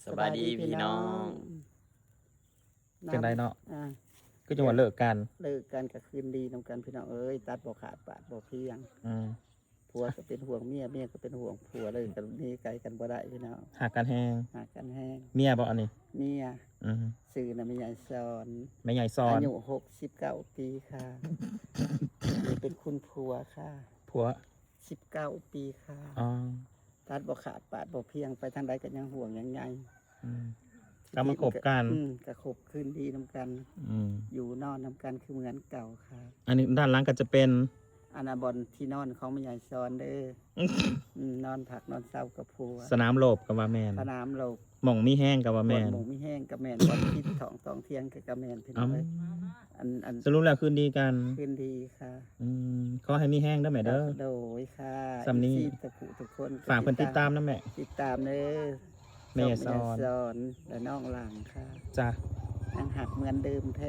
สบายดีพี่น้อง จังไดเนาะ อ่า ก็จังหวะเลิกกัน เลิกกันกับคืนดีนำกันพี่น้องเอ้ยตัดบ่ขาดปาดบ่เพียง อืม ผัวก็เป็นห่วงเมียเมียก็เป็นห่วงผัวเลยกันนี้ไกลกันบ่ได้พี่น้อง หากันแฮง หากันแห้ง เมียบ่อันนี้ เมีย อืม สื่อน่ะมีใหญ่สอน แม่ใหญ่ซอน อายุ69 ปีค่ะนี่เป็นคุณผัวค่ะ ผัว 19 ปีค่ะ อ๋อ ตัดบ่ขาดปาดบ่เพียงไปทางใดก็ยังห่วงยังใหญ่ อืมก็มาคบกัน ก็คบคืนดีนำกัน อืม อยู่นอนนำกันคือเหมือนเก่าค่ะ อันนี้ด้านหล่างก็จะเป็น อาณาบอลที่นอนของแม่ใหญ่ซอนเด้อนอนผักนอนเศร้ากับผัว สนามโลบกับว่าแมน สนามโลก หม่องมีแห้งกับว่า บ แม อล น หมูมีแห้งกับแมนบอลคิดท้องตองเที่ยงกับแมนพี่น้ อ๋ อ อง เอ้ยอัน สรุปแล้วคืนดีกัน คืนดีค่ะ อืมขอให้มีแห้งได้ไหมเด้อ โดยค่ะ สำนี้ อีซีทุกคน ฝากเพิ่นติดตามนะแม่ ติดตามเด้อ แม่ใหญ่ซอน ซอนและน้องหลังค่ะ จ้ะ ยังหักเหมือนเดิมแท้